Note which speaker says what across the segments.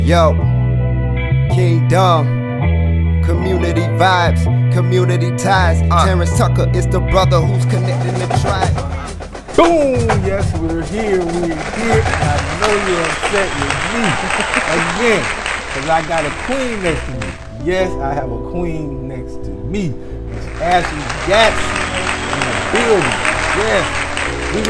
Speaker 1: Yo, Kingdom, community vibes, community ties. Terrance Tucker is the brother who's connecting the tribe.
Speaker 2: Boom! Yes, we're here. I know you're upset with me again, because I got a queen next to me. Yes, I have a queen next to me. It's Ashley Gadson in the building. Yes, we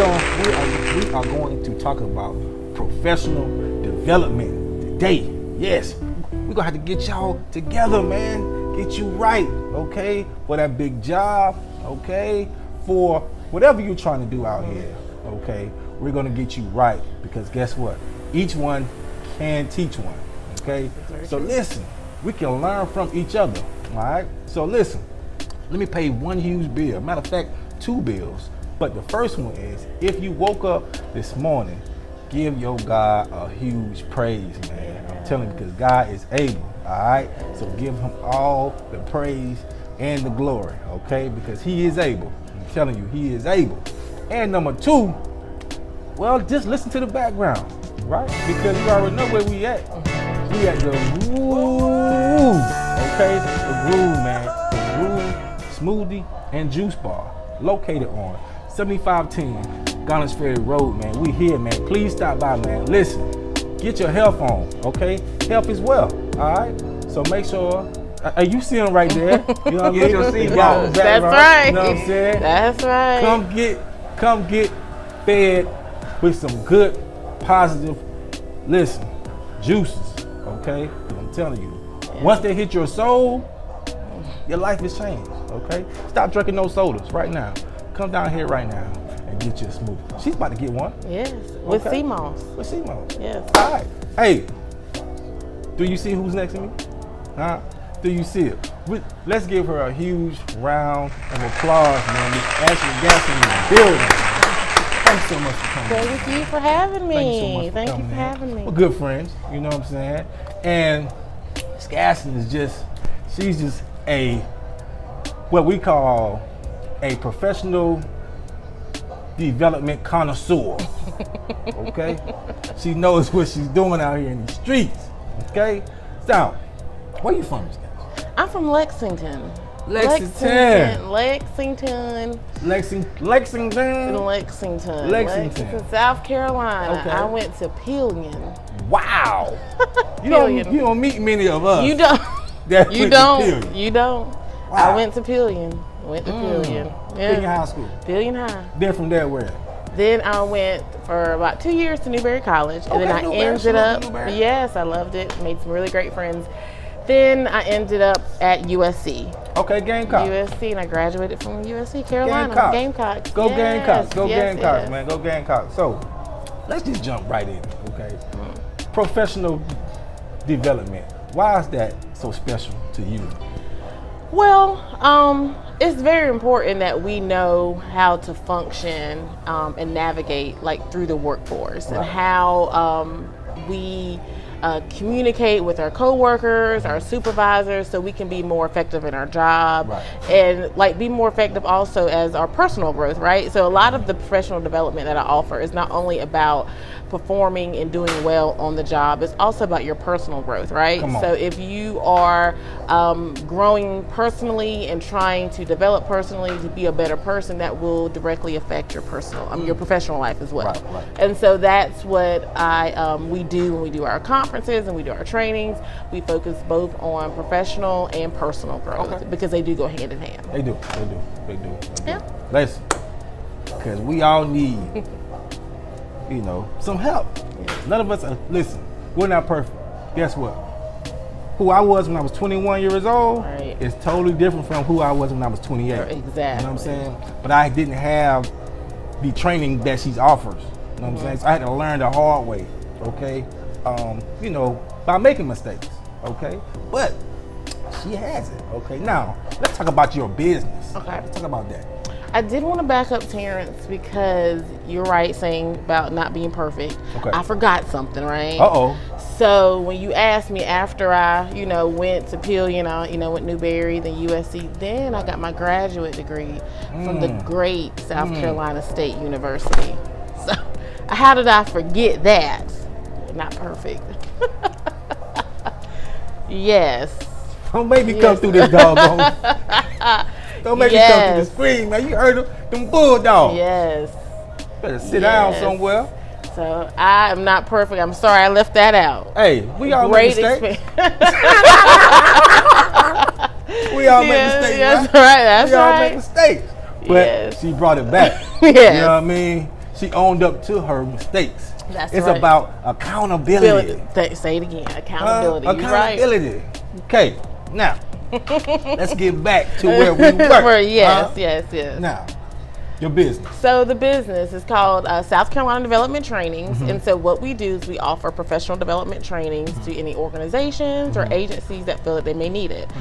Speaker 2: are going to talk about professional development today. Yes, we're gonna have to get y'all together, man. Get you right, okay? For that big job, okay? For whatever you're trying to do out here, okay? We're gonna get you right, because guess what? Each one can teach one, okay? So listen, we can learn from each other, all right? So listen, let me pay one huge bill. Matter of fact, 2 bills. But the first one is, if you woke up this morning, give your God a huge praise, man. I'm telling you, because God is able, all right? So give him all the praise and the glory, okay? Because he is able. I'm telling you, he is able. And number 2, well, just listen to the background, right? Because you already know where we at. We at the Groove, okay? The Groove, man. The Groove Smoothie and Juice Bar, located on 7510 Garners Ferry Road, man. We here, man. Please stop by, man. Listen, get your health on, okay? Health is wealth, all right? So make sure, you see him right there. You know what I'm saying?
Speaker 3: That's right.
Speaker 2: You know what I'm saying?
Speaker 3: That's right.
Speaker 2: Come get fed with some good, positive, listen, juices, okay? I'm telling you. Once they hit your soul, your life is changed, okay? Stop drinking those sodas right now. Come down here right now and get you a smoothie. She's about to get one.
Speaker 3: Yes, with
Speaker 2: Okay.
Speaker 3: sea moss.
Speaker 2: With sea moss.
Speaker 3: Yes.
Speaker 2: All right. Hey, do you see who's next to me? Huh? Do you see it? Let's give her a huge round of applause, man. Miss Ashley Gadson in the building. Thanks so much for coming.
Speaker 3: Thank you for having me.
Speaker 2: Thank you so much for
Speaker 3: Thank you
Speaker 2: coming
Speaker 3: for
Speaker 2: in.
Speaker 3: having me.
Speaker 2: We're good friends, you know what I'm saying? And Miss Gadson is she's just what we call a professional development connoisseur, okay? She knows what she's doing out here in the streets, okay? So, where you from, Miss Gadson?
Speaker 3: I'm from Lexington.
Speaker 2: Lexington.
Speaker 3: Lexington, South Carolina.
Speaker 2: Okay.
Speaker 3: I went to Pillion.
Speaker 2: Wow. You
Speaker 3: Pillion.
Speaker 2: don't meet many of us.
Speaker 3: You don't.
Speaker 2: that
Speaker 3: You
Speaker 2: went to
Speaker 3: don't.
Speaker 2: Pillion.
Speaker 3: You don't.
Speaker 2: Wow.
Speaker 3: I went to Pillion. Pillion.
Speaker 2: Pillion High School.
Speaker 3: Pillion High.
Speaker 2: Then from there, where?
Speaker 3: Then I went for about 2 years to Newberry College, and then I
Speaker 2: Newberry.
Speaker 3: ended
Speaker 2: She went
Speaker 3: up.
Speaker 2: to Newberry.
Speaker 3: Yes, I loved it. Made some really great friends. Then I ended up at USC.
Speaker 2: Okay, Gamecock.
Speaker 3: USC, and I graduated from USC, Carolina.
Speaker 2: Gamecocks.
Speaker 3: Gamecocks.
Speaker 2: Go
Speaker 3: Yes,
Speaker 2: Gamecocks. Go
Speaker 3: yes,
Speaker 2: Gamecocks,
Speaker 3: yes.
Speaker 2: man. Go Gamecocks. So, let's just jump right in, okay? Professional development. Why is that so special to you?
Speaker 3: Well, it's very important that we know how to function and navigate through the workforce, and how we communicate with our coworkers, our supervisors, so we can be more effective in our job, and be more effective also as our personal growth, right? So a lot of the professional development that I offer is not only about performing and doing well on the job, it's also about your personal growth, right? So if you are growing personally and trying to develop personally to be a better person, that will directly affect your your professional life as well.
Speaker 2: Right.
Speaker 3: And so that's what we do when we do our conferences and we do our trainings. We focus both on professional and personal growth, because they do go hand in hand.
Speaker 2: They do.
Speaker 3: Yeah.
Speaker 2: Listen, because we all need, some help. None of us listen, we're not perfect. Guess what? Who I was when I was 21 years old is totally different from who I was when I was 28.
Speaker 3: Exactly.
Speaker 2: You know what I'm saying? But I didn't have the training that she offers. You know what I'm saying? So I had to learn the hard way, okay? By making mistakes, okay? But she has it, okay? Now, let's talk about your business.
Speaker 3: Okay.
Speaker 2: Let's talk about that.
Speaker 3: I did want to back up, Terrance, because you're right saying about not being perfect.
Speaker 2: Okay.
Speaker 3: I forgot something, right?
Speaker 2: Uh-oh.
Speaker 3: So when you asked me after I, went to Pillion, went Newberry, then USC, then I got my graduate degree from the great South Carolina State University. So how did I forget that? Not perfect. Yes.
Speaker 2: Don't make me come through this doggone. Don't make me come through the screen, man. You heard them bulldogs.
Speaker 3: Yes.
Speaker 2: Better sit down somewhere.
Speaker 3: So I am not perfect. I'm sorry I left that out.
Speaker 2: Hey, we all make mistakes. We all make mistakes,
Speaker 3: that's
Speaker 2: right?
Speaker 3: right. That's
Speaker 2: we all
Speaker 3: right.
Speaker 2: make mistakes. But she brought it back.
Speaker 3: Yes.
Speaker 2: You know what I mean? She owned up to her mistakes.
Speaker 3: That's
Speaker 2: it's
Speaker 3: right.
Speaker 2: about accountability.
Speaker 3: Say it again. Accountability.
Speaker 2: Accountability. Right. Okay. Now, let's get back to where we were.
Speaker 3: Yes.
Speaker 2: Now, your business.
Speaker 3: So the business is called South Carolina Development Trainings, and so what we do is we offer professional development trainings to any organizations or agencies that feel that they may need it.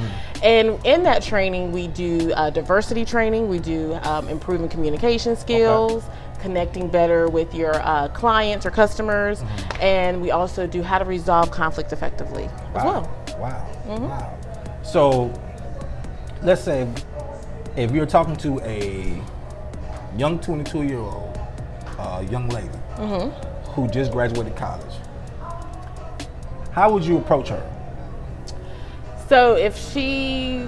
Speaker 3: And in that training, we do diversity training, we do improving communication skills, connecting better with your clients or customers, and we also do how to resolve conflict effectively as well.
Speaker 2: Wow. So, let's say if you're talking to a young 22-year-old young lady who just graduated college, how would you approach her?
Speaker 3: So if she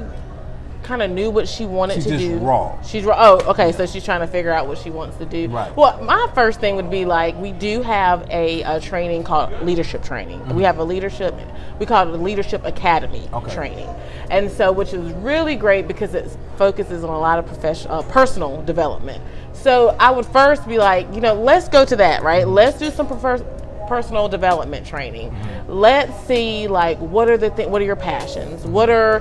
Speaker 3: kind of knew what she wanted to do.
Speaker 2: She's just raw.
Speaker 3: She's raw. Oh, okay. So she's trying to figure out what she wants to do.
Speaker 2: Right.
Speaker 3: Well, my first thing would be like, we do have a training called leadership training. We have we call it the Leadership Academy training. And so, which is really great because it focuses on a lot of personal development. So I would first be like, let's go to that, right? Let's do some personal development training. Let's see, like, what are your passions? What are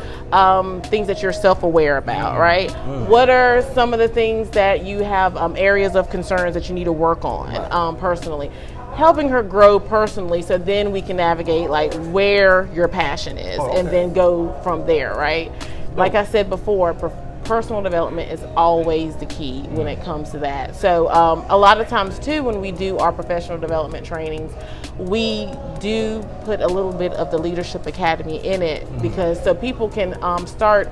Speaker 3: things that you're self-aware about, right? What are some of the things that you have areas of concerns that you need to work on personally? Helping her grow personally, so then we can navigate like where your passion is, and then go from there, right? Like I said before, personal development is always the key when it comes to that. So a lot of times too, when we do our professional development trainings, we do put a little bit of the Leadership Academy in it, because so people can start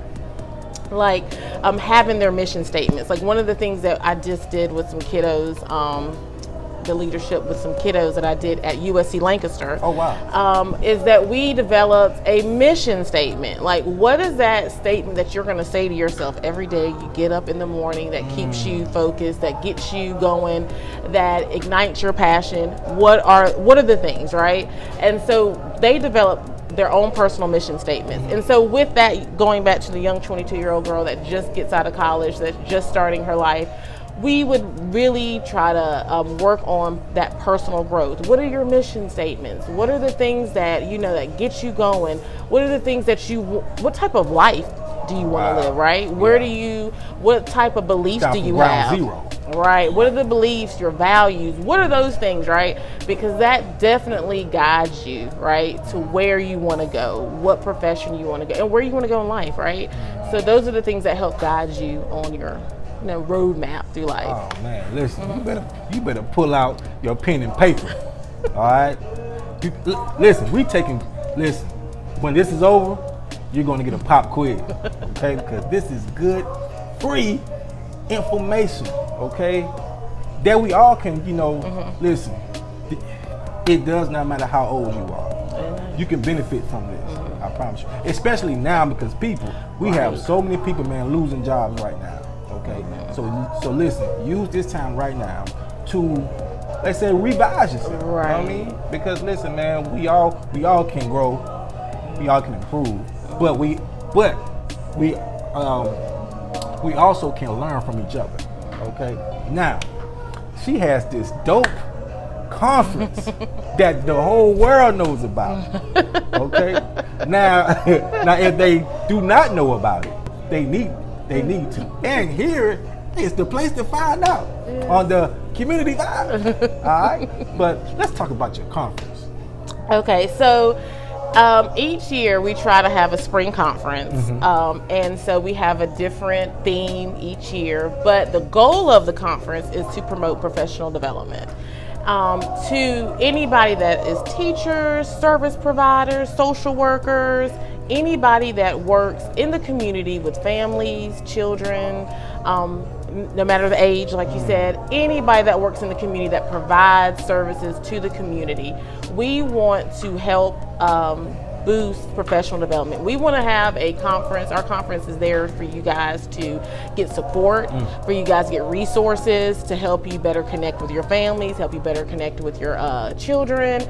Speaker 3: like having their mission statements. Like one of the things that I just did with some kiddos, the leadership with some kiddos that I did at USC Lancaster.
Speaker 2: Oh wow!
Speaker 3: Is that we developed a mission statement. Like, what is that statement that you're going to say to yourself every day you get up in the morning that keeps you focused, that gets you going, that ignites your passion? What are the things, right? And so they developed their own personal mission statements. And so with that, going back to the young 22-year-old girl that just gets out of college, that's just starting her life, we would really try to work on that personal growth. What are your mission statements? What are the things that that get you going? What are the things that what type of life do you want to live, right? What type of beliefs do you have?
Speaker 2: Zero.
Speaker 3: Right. What are the beliefs, your values? What are those things, right? Because that definitely guides you, right, to where you want to go, what profession you want to go, and where you want to go in life, right? So those are the things that help guide you on your roadmap through life.
Speaker 2: Oh man, listen, you better pull out your pen and paper. All right, listen, when this is over, you're gonna get a pop quiz, okay? Because this is good, free information, okay? That we all can, listen. It does not matter how old you are. You can benefit from this. I promise you. Especially now, because we have so many people, man, losing jobs right now. Okay, so listen, use this time right now to, let's say, revise yourself.
Speaker 3: Right.
Speaker 2: You know what I mean? Because listen, man, we all can grow, we all can improve, but we also can learn from each other. Okay. Now, she has this dope conference that the whole world knows about. Okay. Now if they do not know about it, they need to. And here is the place to find out on the community vibe. All right? But let's talk about your conference.
Speaker 3: Okay, so each year we try to have a spring conference. And so we have a different theme each year. But the goal of the conference is to promote professional development. To anybody that is teachers, service providers, social workers, anybody that works in the community with families, children, no matter the age, like you said, anybody that works in the community that provides services to the community. We want to help boost professional development. We want to have a conference. Our conference is there for you guys to get support, for you guys to get resources to help you better connect with your families, help you better connect with your children,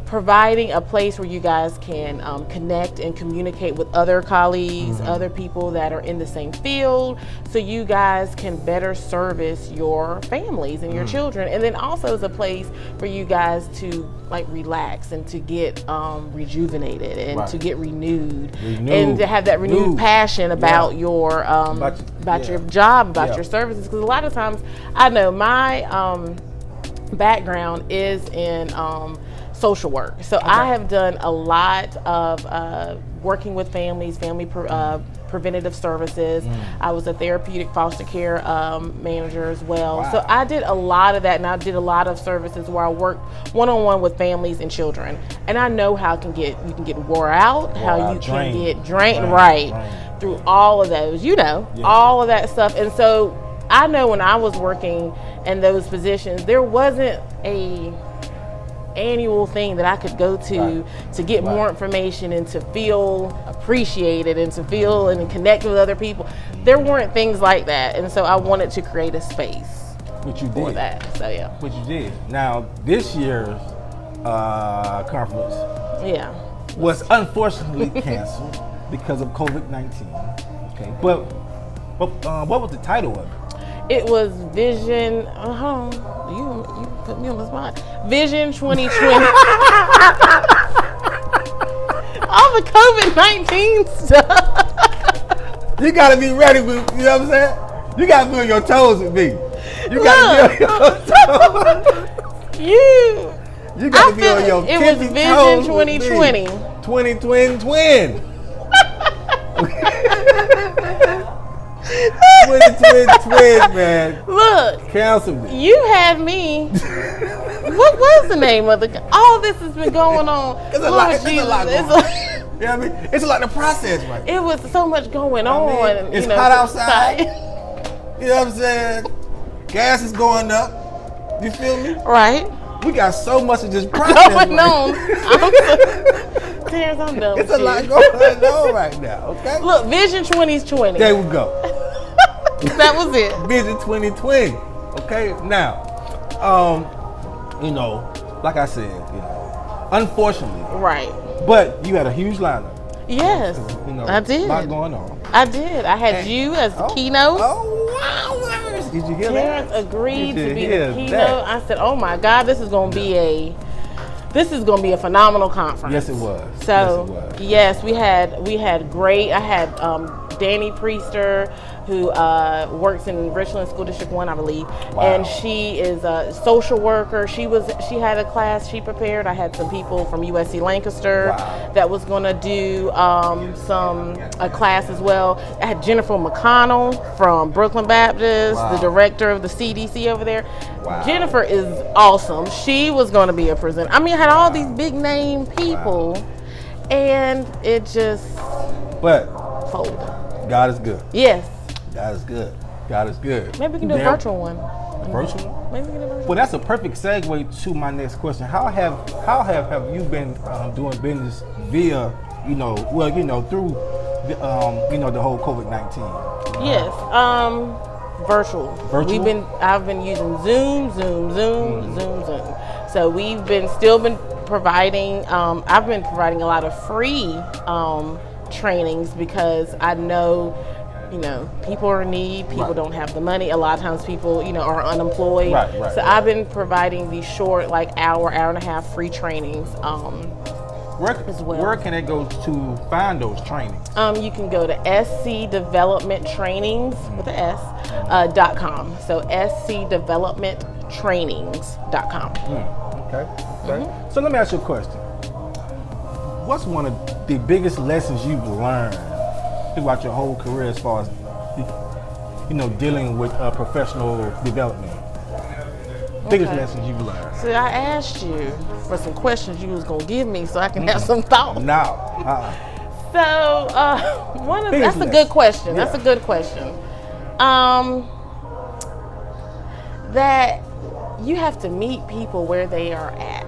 Speaker 3: providing a place where you guys can connect and communicate with other colleagues, other people that are in the same field, so you guys can better service your families and your children. And then also is a place for you guys to like relax and to get rejuvenated and to get renewed and to have that renewed passion about your about your job, about your services. Because a lot of times, I know my background is in social work. So I have done a lot of working with families, family preventative services. I was a therapeutic foster care manager as well. Wow. So I did a lot of that, and I did a lot of services where I worked one-on-one with families and children. And I know how you can get wore out, how you can get drained through all of those, all of that stuff. And so I know when I was working in those positions, there wasn't a annual thing that I could go to get more information and to feel appreciated and to feel and connect with other people. There weren't things like that, and so I wanted to create a space for that. So
Speaker 2: Which you did. Now this year's conference was unfortunately canceled because of COVID-19. Okay, but what was the title of it?
Speaker 3: It was Vision. You put me on the spot. Vision 2020. All the COVID-19 stuff.
Speaker 2: You gotta be ready with, you know what I'm saying? You gotta be on your toes with me. You gotta be on your toes. You gotta be on your tippy toes. It was Vision 2020. 2020. 2020, man.
Speaker 3: Look,
Speaker 2: canceled it.
Speaker 3: You had me. What was the name of the? All this has been going on.
Speaker 2: It's a lot. It's a lot. You know what I mean? It's a lot to process, right?
Speaker 3: It was so much going on.
Speaker 2: It's hot outside. You know what I'm saying? Gas is going up. You feel me?
Speaker 3: Right.
Speaker 2: We got so much to just process
Speaker 3: going on. Terrance, I'm done.
Speaker 2: It's a lot going on right now. Okay.
Speaker 3: Look, Vision 2020.
Speaker 2: There we go.
Speaker 3: That was it.
Speaker 2: Vision 2020. Okay. Now, like I said, unfortunately.
Speaker 3: Right.
Speaker 2: But you had a huge lineup.
Speaker 3: Yes, I did.
Speaker 2: A lot going on.
Speaker 3: I did. I had you as the keynote.
Speaker 2: Oh, wow. Did you hear
Speaker 3: Terrance
Speaker 2: that?
Speaker 3: agreed to be the keynote. I said, oh my God, this is going to be a phenomenal conference.
Speaker 2: Yes, it was.
Speaker 3: So, yes, we had great. I had Danny Priester, who works in Richland School District 1, I believe.
Speaker 2: Wow.
Speaker 3: And she is a social worker. She had a class she prepared. I had some people from USC Lancaster that was going to do a class as well. I had Jennifer McConnell from Brooklyn Baptist, the director of the CDC over there. Wow. Jennifer is awesome. She was going to be a presenter. I mean, I had all these big name people, and it just folded.
Speaker 2: God is good.
Speaker 3: Yes.
Speaker 2: God is good. God is good.
Speaker 3: Maybe we can do a virtual one.
Speaker 2: A virtual one?
Speaker 3: Maybe we can do a virtual one.
Speaker 2: Well, that's a perfect segue to my next question. How have you been doing business via, through the whole COVID-19?
Speaker 3: Yes. Virtual. I've been using Zoom. So we've been providing. I've been providing a lot of free trainings because I know, people are in need. People don't have the money. A lot of times people, are unemployed.
Speaker 2: Right.
Speaker 3: So I've been providing these short, hour and a half free trainings. As well.
Speaker 2: Where can they go to find those trainings?
Speaker 3: You can go to scdevelopmenttrainings with an S.com. So scdevelopmenttrainings.com.
Speaker 2: Okay. So let me ask you a question. What's one of the biggest lessons you've learned throughout your whole career as far as dealing with professional development? Biggest lessons you've learned.
Speaker 3: So I asked you for some questions you was gonna give me so I can have some thoughts.
Speaker 2: No.
Speaker 3: So that's a good question.
Speaker 2: Yeah.
Speaker 3: That's a good question. That you have to meet people where they are at.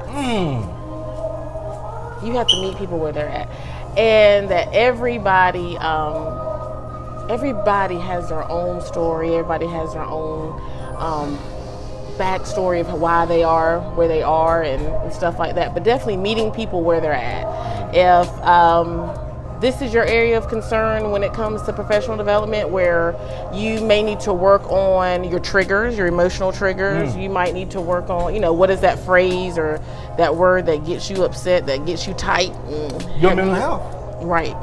Speaker 3: You have to meet people where they're at, and that everybody has their own story. Everybody has their own backstory of why they are where they are and stuff like that. But definitely meeting people where they're at. If this is your area of concern when it comes to professional development, where you may need to work on your triggers, your emotional triggers. You might need to work on, what is that phrase or that word that gets you upset, that gets you tight.
Speaker 2: Your mental health.
Speaker 3: Right.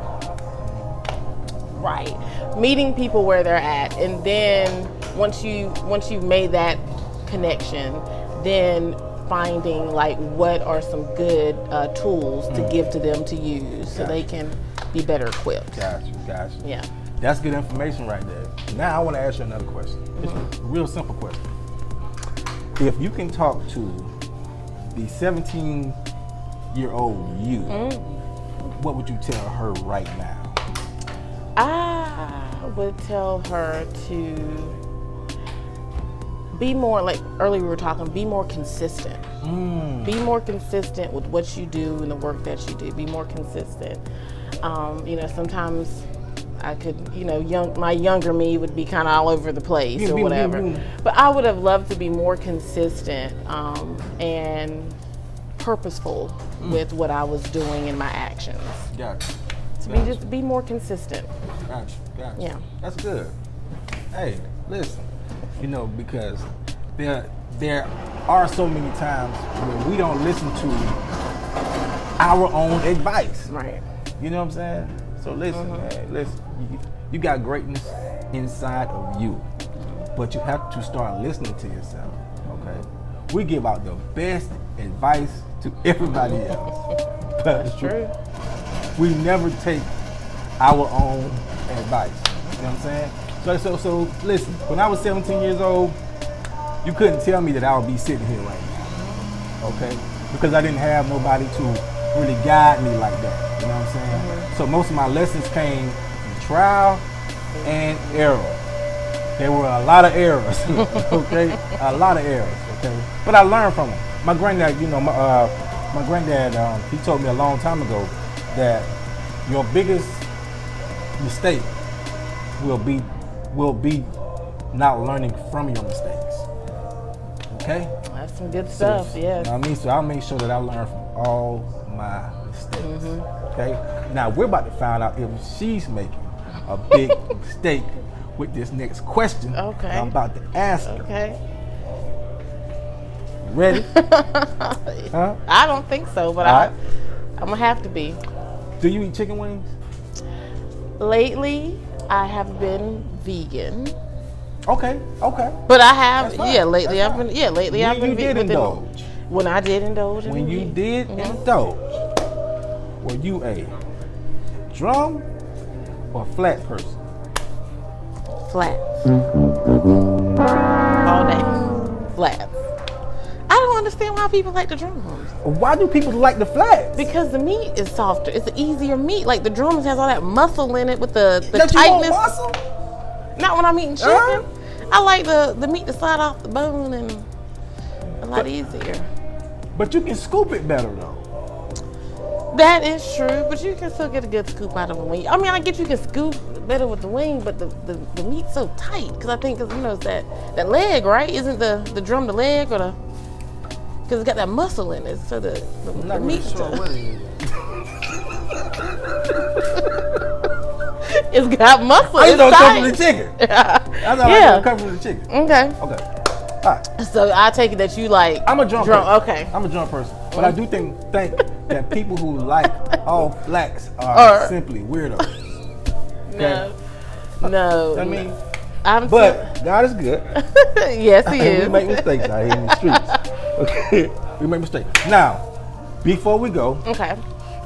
Speaker 3: Meeting people where they're at, and then once you've made that connection, then finding like what are some good tools to give to them to use so they can be better equipped. Gotcha.
Speaker 2: Yeah. That's good information right there. Now I want to ask you another question. It's a real simple question. If you can talk to the 17-year-old you, what would you tell her right now?
Speaker 3: I would tell her to be more, like earlier we were talking, be more consistent. Be more consistent with what you do and the work that you do. Be more consistent. Sometimes I could, my younger me would be kind of all over the place or whatever. But I would have loved to be more consistent and purposeful with what I was doing in my actions.
Speaker 2: Gotcha.
Speaker 3: Just be more consistent.
Speaker 2: Gotcha.
Speaker 3: Yeah.
Speaker 2: That's good. Hey, listen, because there are so many times when we don't listen to our own advice.
Speaker 3: Right.
Speaker 2: You know what I'm saying? So listen, man, listen. You got greatness inside of you, but you have to start listening to yourself, okay? We give out the best advice to everybody else.
Speaker 3: That's true.
Speaker 2: We never take our own advice. You know what I'm saying? So listen, when I was 17 years old, you couldn't tell me that I would be sitting here right now, okay? Because I didn't have nobody to really guide me like that, you know what I'm saying? So most of my lessons came in trial and error. There were a lot of errors, okay? A lot of errors, okay? But I learned from them. My granddad, my granddad, he told me a long time ago that your biggest mistake will be not learning from your mistakes. Okay?
Speaker 3: That's some good stuff, yes.
Speaker 2: I mean, so I'll make sure that I learn from all my mistakes. Okay? Now we're about to find out if she's making a big mistake with this next question that I'm about to ask her.
Speaker 3: Okay.
Speaker 2: Ready? Huh?
Speaker 3: I don't think so, but I'm gonna have to be.
Speaker 2: Do you eat chicken wings?
Speaker 3: Lately, I have been vegan.
Speaker 2: Okay.
Speaker 3: But I have,
Speaker 2: lately
Speaker 3: I've been vegan.
Speaker 2: When you did indulge.
Speaker 3: When I did indulge.
Speaker 2: When you did indulge, were you a drum or flat person?
Speaker 3: Flat. All day. Flat. I don't understand why people like the drums.
Speaker 2: Why do people like the flats?
Speaker 3: Because the meat is softer. It's an easier meat. Like the drums has all that muscle in it with the tightness.
Speaker 2: You want muscle?
Speaker 3: Not when I'm eating chicken. I like the meat to slide off the bone and a lot easier.
Speaker 2: But you can scoop it better though.
Speaker 3: That is true, but you can still get a good scoop out of a wing. I mean, I get you can scoop better with the wing, but the meat's so tight because I think it's that leg, right? Isn't the drum the leg or the? Because it's got that muscle in it, so the meat's
Speaker 2: sure what it is.
Speaker 3: It's got muscle.
Speaker 2: I don't come from the chicken. I thought I come from the chicken.
Speaker 3: Okay.
Speaker 2: All right.
Speaker 3: So I take it that you like.
Speaker 2: I'm a drum person.
Speaker 3: Okay.
Speaker 2: I'm a drum person, but I do think that people who like all flats are simply weirdos. Okay?
Speaker 3: No.
Speaker 2: I mean,
Speaker 3: but
Speaker 2: God is good.
Speaker 3: Yes, He is.
Speaker 2: We make mistakes out here in the streets. Okay, we make mistakes. Now, before we go,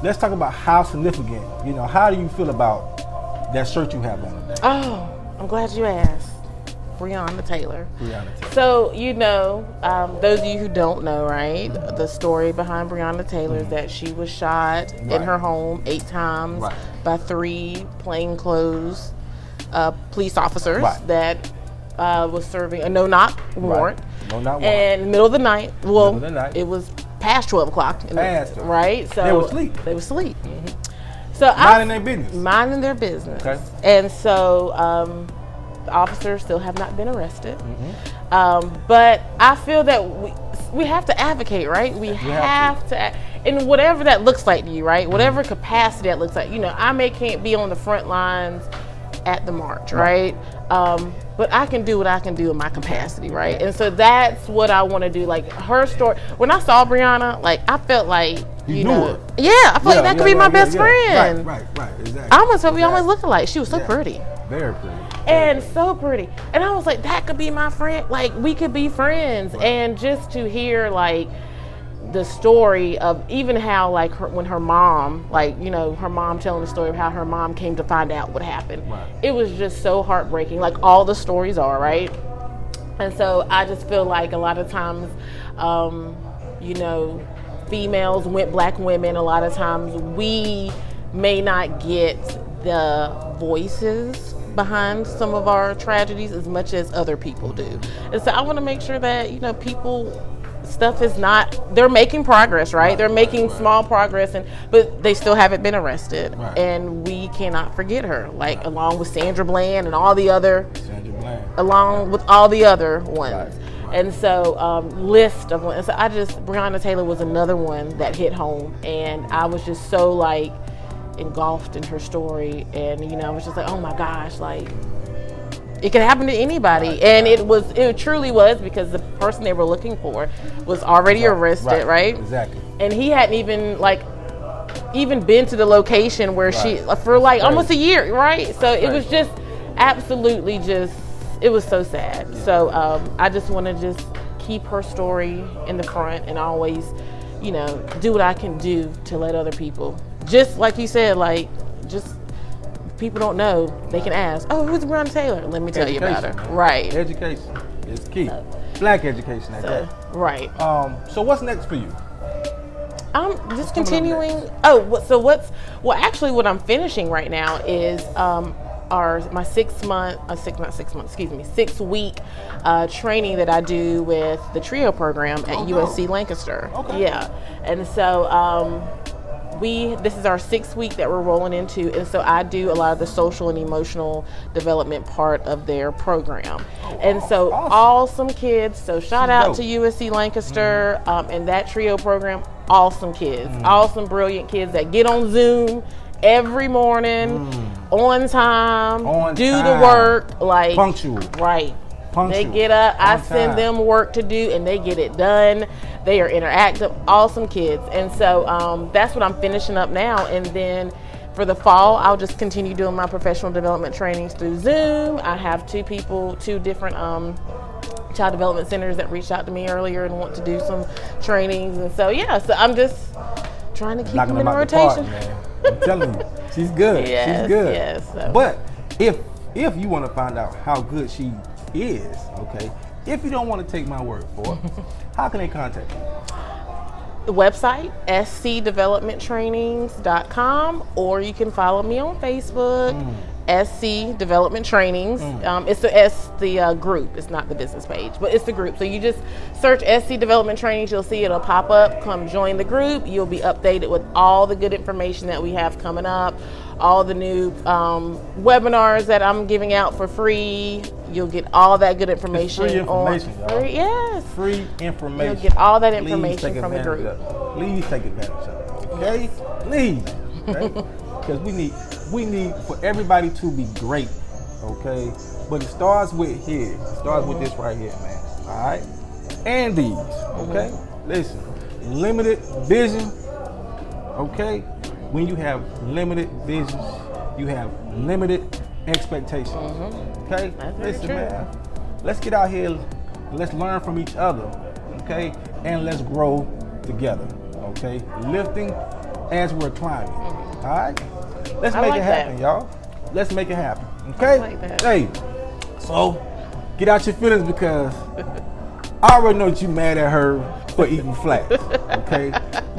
Speaker 2: let's talk about how significant. How do you feel about that shirt you have on today?
Speaker 3: Oh, I'm glad you asked. Breonna Taylor. So, those of you who don't know, right, the story behind Breonna Taylor is that she was shot in her home 8 times by 3 plainclothes police officers that was serving a no-knock warrant.
Speaker 2: No-knock warrant.
Speaker 3: And in the middle of the night, it was past 12 o'clock. Right? So
Speaker 2: they were asleep.
Speaker 3: They were asleep.
Speaker 2: Mm-hmm.
Speaker 3: So
Speaker 2: minding their business.
Speaker 3: Minding their business.
Speaker 2: Okay.
Speaker 3: And so the officers still have not been arrested.
Speaker 2: Mm-hmm.
Speaker 3: But I feel that we have to advocate, right? We have to, and whatever that looks like to you, right? Whatever capacity that looks like. You know, I can't be on the front lines at the march, right? But I can do what I can do in my capacity, right? And so that's what I want to do. Like her story, when I saw Brianna, like I felt like, you know,
Speaker 2: her.
Speaker 3: Yeah, I felt like that could be my best friend.
Speaker 2: Right, exactly.
Speaker 3: I almost felt we almost looked alike. She was so pretty.
Speaker 2: Very pretty.
Speaker 3: And so pretty. And I was like, that could be my friend. Like, we could be friends. Right. And just to hear, like, the story of even how, like, when her mom, like, you know, her mom telling the story of how her mom came to find out what happened.
Speaker 2: Right.
Speaker 3: It was just so heartbreaking, like all the stories are, right? And so I just feel like a lot of times, you know, females, black women, a lot of times we may not get the voices behind some of our tragedies as much as other people do. And so I want to make sure that, you know, stuff is not, they're making progress, right? They're making small progress, but they still haven't been arrested.
Speaker 2: Right.
Speaker 3: And we cannot forget her, like along with Sandra Bland and all the other, along with all the other ones. Right. And so list of ones. So Breonna Taylor was another one that hit home, and I was just so like engulfed in her story, and you know, I was just like, oh my gosh, like it could happen to anybody. Right. And it truly was, because the person they were looking for was already arrested, right?
Speaker 2: Exactly.
Speaker 3: And he hadn't even been to the location where she for like almost a year, right? So it was just absolutely it was so sad. Yeah. So I just want to just keep her story in the front and always, you know, do what I can do to let other people, just like you said, like, just people don't know, they can ask, oh, who's Breonna Taylor? Let me tell you about her.
Speaker 2: Man.
Speaker 3: Right.
Speaker 2: Education is key. Black education at that.
Speaker 3: Right.
Speaker 2: So what's next for you?
Speaker 3: I'm just continuing. Actually what I'm finishing right now is my 6 week training that I do with the TRIO program at USC Lancaster.
Speaker 2: Okay.
Speaker 3: Yeah. And so this is our 6th week that we're rolling into, and so I do a lot of the social and emotional development part of their program. And so awesome kids. So shout out to USC Lancaster and that TRIO program. Awesome kids, awesome, brilliant kids that get on Zoom every morning, on time, the work, like
Speaker 2: punctual.
Speaker 3: Right. They get up, I send them work to do, and they get it done. They are interactive, awesome kids. And so that's what I'm finishing up now. And then for the fall, I'll just continue doing my professional development trainings through Zoom. I have two different child development centers that reached out to me earlier and want to do some trainings. And so, so I'm just trying to keep them in rotation.
Speaker 2: I'm telling you, she's good.
Speaker 3: Yes,
Speaker 2: she's good.
Speaker 3: Yes. So.
Speaker 2: But if you want to find out how good she is, okay, if you don't want to take my word for it, how can they contact you?
Speaker 3: The website, scdevelopmenttrainings.com, or you can follow me on Facebook, SC Development Trainings. It's the group. It's not the business page, but it's the group. So you just search SC Development Trainings. You'll see it'll pop up. Come join the group. You'll be updated with all the good information that we have coming up, all the new webinars that I'm giving out for free. You'll get all that good information.
Speaker 2: It's free information, y'all.
Speaker 3: Yes.
Speaker 2: Free information.
Speaker 3: You'll get all that information from the group.
Speaker 2: Please take advantage of it, okay?
Speaker 3: Yes.
Speaker 2: Please, okay? Because we need for everybody to be great, okay? But it starts with here. It starts with this right here, man. All right? And these, okay? Listen, limited vision, okay? When you have limited vision, you have limited expectations, okay? Listen, man, let's get out here, let's learn from each other, okay? And let's grow together, okay? Lifting as we're climbing, all right? Let's make it happen, y'all. Let's make it happen, okay?
Speaker 3: I like that.
Speaker 2: Hey, so get out your feelings, because I already know that you mad at her for eating flats, okay?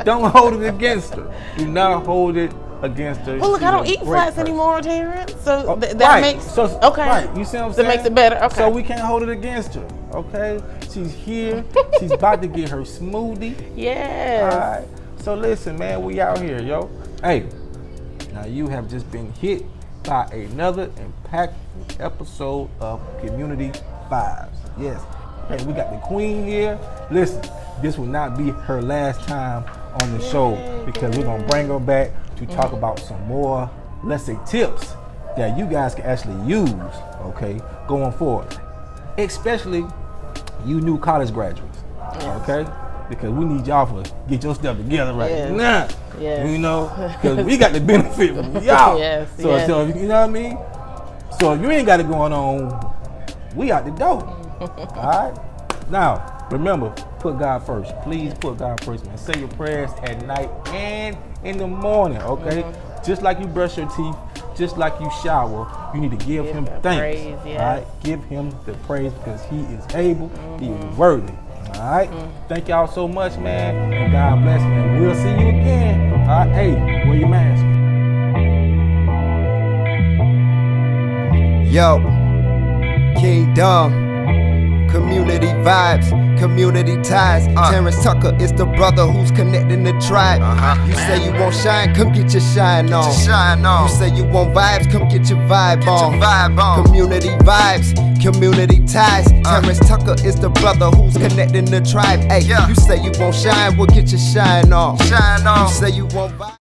Speaker 2: Don't hold it against her. Do not hold it against her.
Speaker 3: Well, look, I don't eat flats anymore, Terrance. So that
Speaker 2: right.
Speaker 3: makes
Speaker 2: okay. Right. You see what I'm saying?
Speaker 3: That makes it better. Okay.
Speaker 2: So we can't hold it against her. Okay. She's here. She's about to get her smoothie.
Speaker 3: Yes.
Speaker 2: All right. So listen, man, we out here, yo. Hey, now you have just been hit by another impactful episode of Community Vibes. Yes. Hey, we got the queen here. Listen, this will not be her last time on the show because we're gonna bring her back to talk about some more, let's say, tips that you guys can actually use, okay, going forward. Especially you new college graduates, okay? Because we need y'all to get your stuff together right now.
Speaker 3: Yes.
Speaker 2: You know, because we got the benefit from y'all.
Speaker 3: Yes.
Speaker 2: So you know what I mean? So if you ain't got it going on, we out the door. All right? Now, remember, put God first. Please put God first, man. Say your prayers at night and in the morning, okay? Just like you brush your teeth, just like you shower, you need to give him thanks.
Speaker 3: Praise, yes.
Speaker 2: All right? Give him the praise because he is able, he is worthy. All right? Thank y'all so much, man. And God bless, man. We'll see you again. All right? Hey, wear your mask.
Speaker 1: Yo, Kingdom. Community vibes, community ties. Terrance Tucker is the brother who's connecting the tribe. You say you won't shine, come get your shine on. You say you want vibes, come get your vibe on. Community vibes, community ties. Terrance Tucker is the brother who's connecting the tribe. Hey, you say you won't shine, well get your shine on. You say you won't vibe.